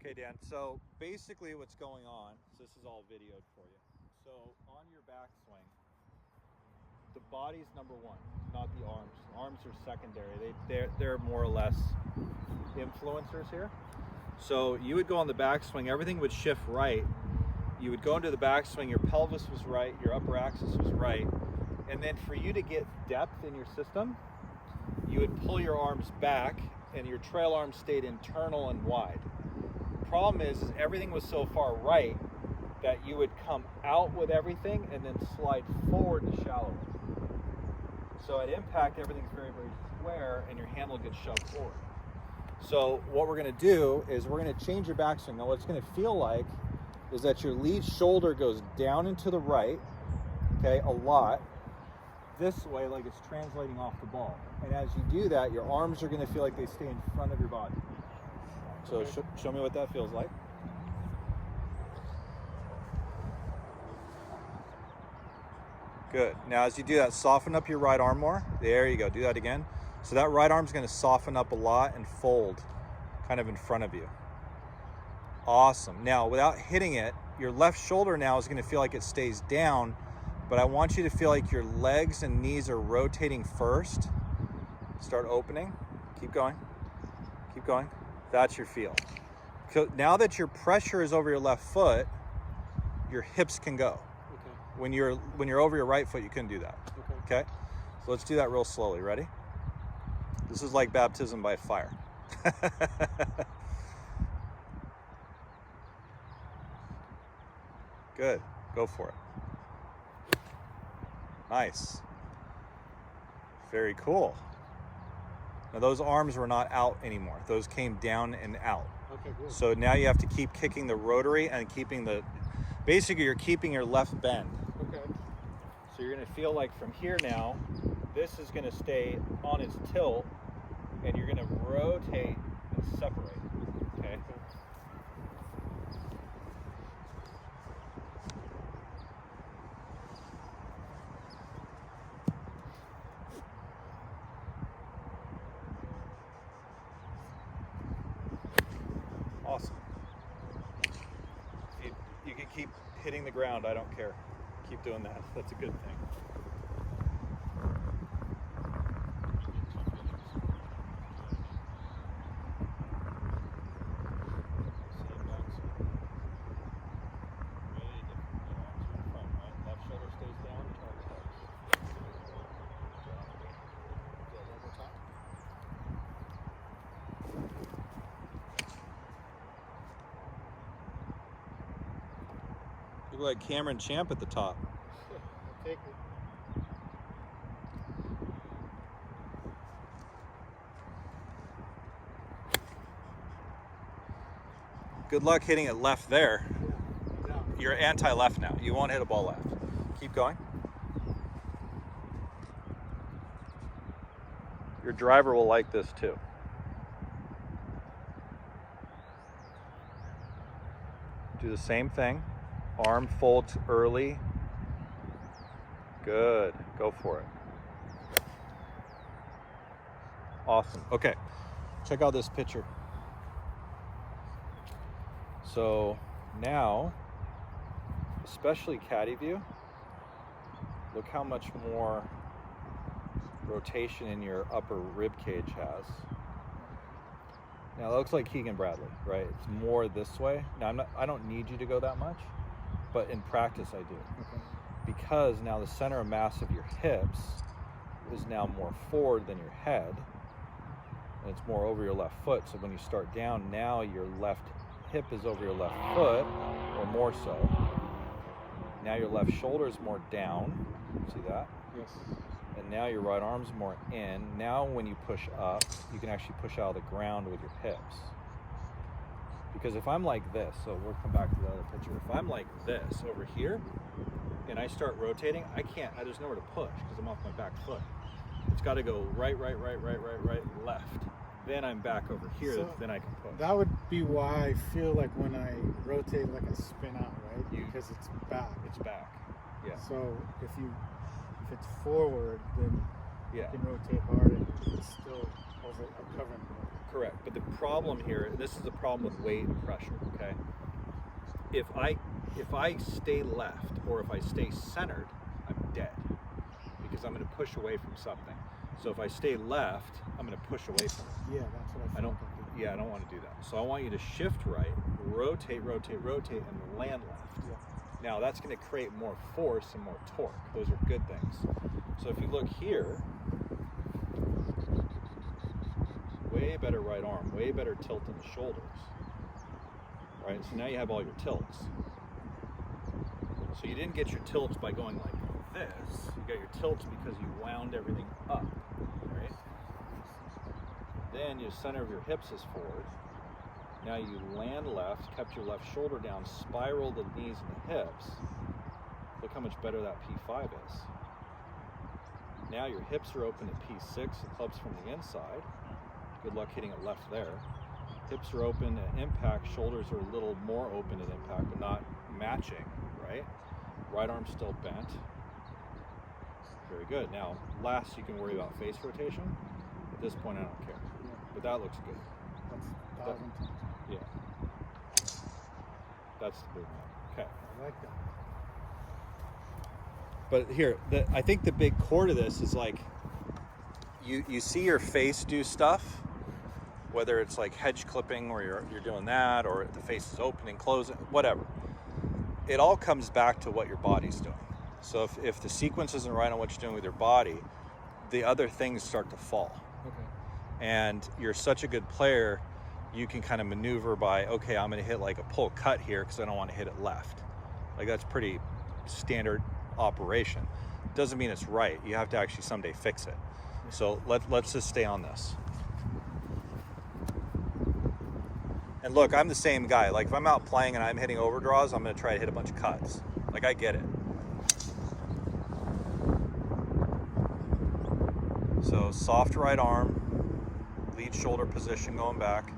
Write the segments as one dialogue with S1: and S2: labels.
S1: Okay, Dan, so basically what's going on, so this is all videoed for you. So on your backswing, the body's number one, not the arms. The arms are secondary. They're more or less influencers here. So you would go on the backswing, everything would shift right. You would go into the backswing, your pelvis was right, your upper axis was right. And then for you to get depth in your system, you would pull your arms back and your trail arms stayed internal and wide. Problem is everything was so far right that you would come out with everything and then slide forward to shallow. So at impact, everything's very, very square and your handle gets shoved forward. So what we're gonna do is we're gonna change your backswing. Now what it's gonna feel like is that your lead shoulder goes down and to the right, okay, a lot, this way like it's translating off the ball. And as you do that, your arms are gonna feel like they stay in front of your body. So
S2: Okay.
S1: show me what that feels like. Good. Now as you do that, soften up your right arm more. There you go, do that again. So that right arm's gonna soften up a lot and fold kind of in front of you. Awesome. Now without hitting it, your left shoulder now is gonna feel like it stays down, but I want you to feel like your legs and knees are rotating first. Start opening, keep going, keep going. That's your feel. So now that your pressure is over your left foot, your hips can go.
S2: Okay.
S1: When you're over your right foot, you couldn't do that.
S2: Okay.
S1: Okay? So let's do that real slowly. Ready? This is like baptism by fire. Good. Go for it. Nice. Very cool. Now those arms were not out anymore. Those came down and out.
S2: Okay, good.
S1: So now you have to keep kicking the rotary and keeping basically you're keeping your left bend.
S2: Okay.
S1: So you're gonna feel like from here now, this is gonna stay on its tilt and you're gonna rotate and separate, okay? Awesome. You can keep hitting the ground, I don't care. Keep doing that, that's a good thing. You look like Cameron Champ at the top.
S2: I'll take it.
S1: Good luck hitting it left there.
S2: Yeah.
S1: You're anti-left now. You won't hit a ball left. Keep going. Your driver will like this too. Do the same thing. Arm folds early. Good. Go for it. Awesome. Okay. Check out this picture. So now, especially caddy view, look how much more rotation in your upper rib cage has. Now it looks like Keegan Bradley, right? It's more this way. Now I don't need you to go that much, but in practice I do.
S2: Okay.
S1: Because now the center of mass of your hips is now more forward than your head, and it's more over your left foot. So when you start down, now your left hip is over your left foot, or more so. Now your left shoulder is more down. See that?
S2: Yes.
S1: And now your right arm's more in. Now when you push up, you can actually push out of the ground with your hips. Because if I'm like this, so we'll come back to the other picture. If I'm like this over here, and I start rotating, there's nowhere to push because I'm off my back foot. It's got to go right, left. Then I'm back over here,
S2: So
S1: then I can push.
S2: that would be why I feel like when I rotate, like I spin out, right? Because it's back.
S1: It's back. Yeah.
S2: So if it's forward, then
S1: Yeah.
S2: you can rotate hard and it's still covering.
S1: Correct. But the problem here, and this is the problem with weight and pressure, okay? If I stay left or if I stay centered, I'm dead because I'm going to push away from something. So if I stay left, I'm going to push away from it.
S2: Yeah, that's what I thought.
S1: I don't want to do that. So I want you to shift right, rotate, rotate, rotate, and land left.
S2: Yeah.
S1: Now that's going to create more force and more torque. Those are good things. So if you look here, way better right arm, way better tilt in the shoulders. Right, so now you have all your tilts. So you didn't get your tilts by going like this. You got your tilts because you wound everything up, right? Then your center of your hips is forward. Now you land left, kept your left shoulder down, spiral the knees and the hips. Look how much better that P5 is. Now your hips are open at P6, the club's from the inside. Good luck hitting it left there. Hips are open at impact, shoulders are a little more open at impact, but not matching, right? Right arm's still bent. Very good. Now, last you can worry about face rotation. At this point, I don't care.
S2: Yeah.
S1: But that looks good.
S2: That's 1,000 times.
S1: Yeah. That's the big one. Okay.
S2: I like that.
S1: But here, I think the big core to this is like, you see your face do stuff, whether it's like hedge clipping where you're doing that, or the face is opening, closing, whatever. It all comes back to what your body's doing. So if the sequence isn't right on what you're doing with your body, the other things start to fall.
S2: Okay.
S1: And you're such a good player, you can kind of maneuver by, okay, I'm going to hit like a pull cut here because I don't want to hit it left. Like that's pretty standard operation. Doesn't mean it's right. You have to actually someday fix it. So let's just stay on this. And look, I'm the same guy. Like if I'm out playing and I'm hitting overdraws, I'm going to try to hit a bunch of cuts. Like I get it. So soft right arm, lead shoulder position going back.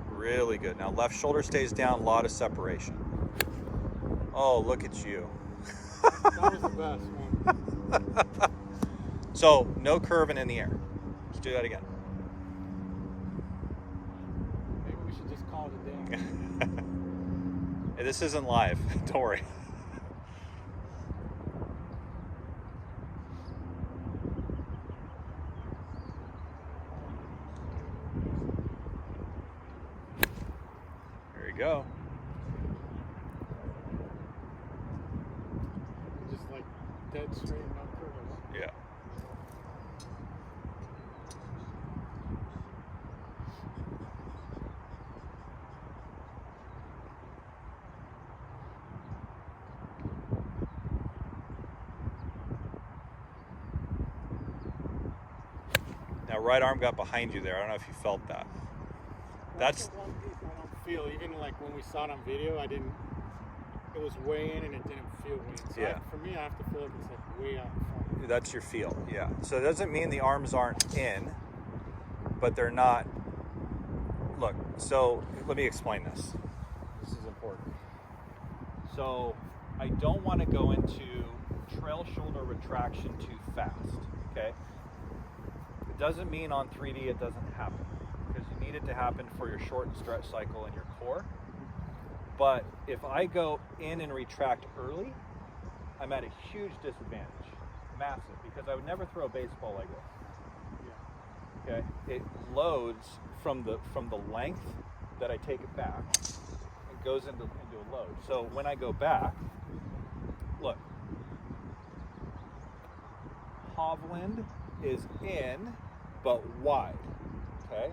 S1: Really good. Now left shoulder stays down, a lot of separation. Oh, look at you.
S2: That was the best one.
S1: So no curving in the air. Let's do that again.
S2: Maybe we should just call it a day.
S1: Hey, this isn't live. Don't worry. There you go.
S2: Just like dead straight, no curve.
S1: Yeah. Now right arm got behind you there. I don't know if you felt that. That's
S2: the one piece I don't feel. Even like when we saw it on video, I didn't. It was way in and it didn't feel way in. So
S1: Yeah.
S2: for me, I have to feel like it's like way out in front.
S1: That's your feel, yeah. So it doesn't mean the arms aren't in, but they're not. Look, so let me explain this. This is important. So I don't want to go into trail shoulder retraction too fast, okay? It doesn't mean on 3D it doesn't happen, because you need it to happen for your short and stretch cycle and your core. But if I go in and retract early, I'm at a huge disadvantage. Massive, because I would never throw a baseball like this.
S2: Yeah.
S1: Okay, it loads from the length that I take it back. It goes into a load. So when I go back, look, Hovland is in but wide. Okay,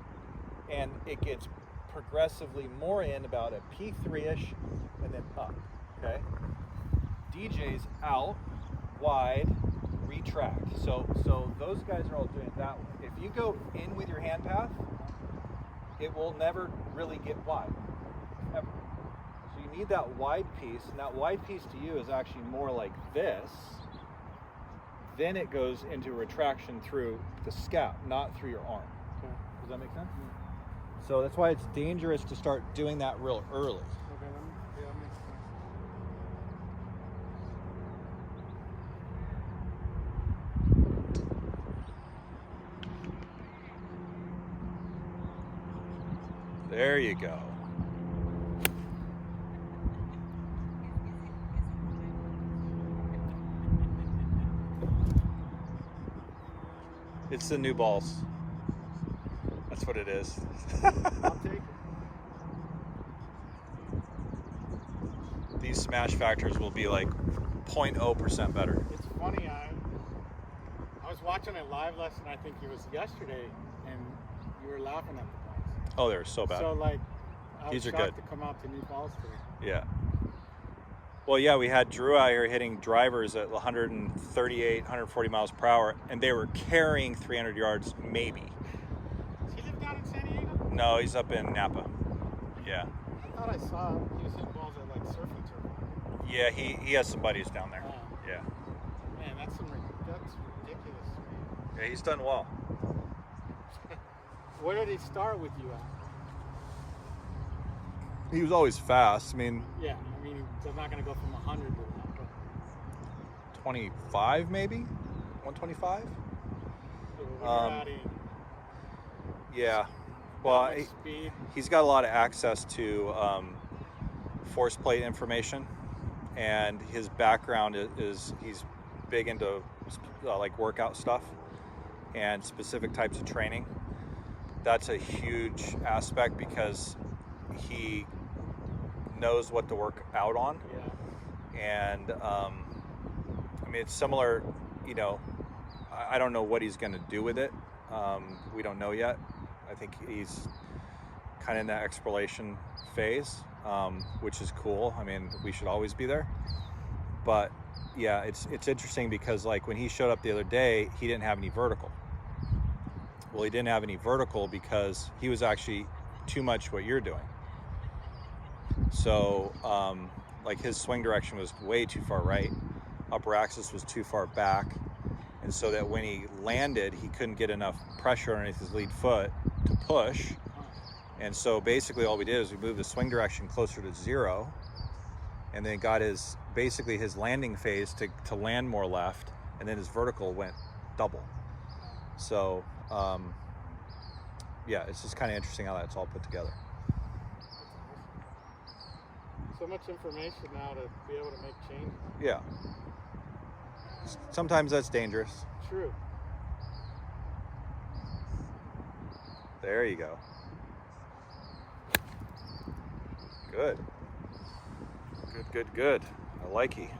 S1: and it gets progressively more in about a P3-ish and then up. Okay, DJ's out, wide, retract. So those guys are all doing it that way. If you go in with your hand path, it will never really get wide, ever. So you need that wide piece, and that wide piece to you is actually more like this. Then it goes into retraction through the scap, not through your arm.
S2: Okay.
S1: Does that make sense? So that's why it's dangerous to start doing that real early.
S2: Okay, yeah, that makes sense.
S1: There you go. It's the new balls. That's what it is.
S2: I'll take it.
S1: These smash factors will be like 0.0% better.
S2: It's funny, I was watching a live lesson, I think it was yesterday, and you were laughing at the balls.
S1: Oh, they're so bad.
S2: So like, I was
S1: These are
S2: shocked
S1: good.
S2: to come out to new balls today.
S1: Yeah. Well, yeah, we had Drew out here hitting drivers at 138, 140 miles per hour, and they were carrying 300 yards, maybe.
S2: Does he live down in San Diego?
S1: No, he's up in Napa. Yeah.
S2: I thought I saw he was hitting balls at like surfing turf.
S1: Yeah, he has some buddies down there. Yeah.
S2: Man, that's ridiculous.
S1: Yeah, he's done well.
S2: Where did he start with you at?
S1: He was always fast. I mean,
S2: Yeah, I mean, he's not going to go from 100 to that, but
S1: 25 maybe? 125?
S2: so when you're adding
S1: Yeah.
S2: that
S1: Well,
S2: much speed,
S1: he's got a lot of access to force plate information, and his background is he's big into like workout stuff and specific types of training. That's a huge aspect because he knows what to work out on.
S2: yeah.
S1: And I mean, it's similar, you know, I don't know what he's going to do with it. We don't know yet. I think he's kind of in that exploration phase, which is cool. I mean, we should always be there. But yeah, it's interesting because like when he showed up the other day, he didn't have any vertical. Well, he didn't have any vertical because he was actually too much what you're doing. So like his swing direction was way too far right, upper axis was too far back, and so that when he landed, he couldn't get enough pressure underneath his lead foot to push. And so basically all we did is we moved the swing direction closer to zero, and then got his basically his landing phase to land more left, and then his vertical went double. So yeah, it's just kind of interesting how that's all put together.
S2: So much information now to be able to make changes.
S1: Yeah. Sometimes that's dangerous.
S2: True.
S1: There you go. Good. Good. I like it.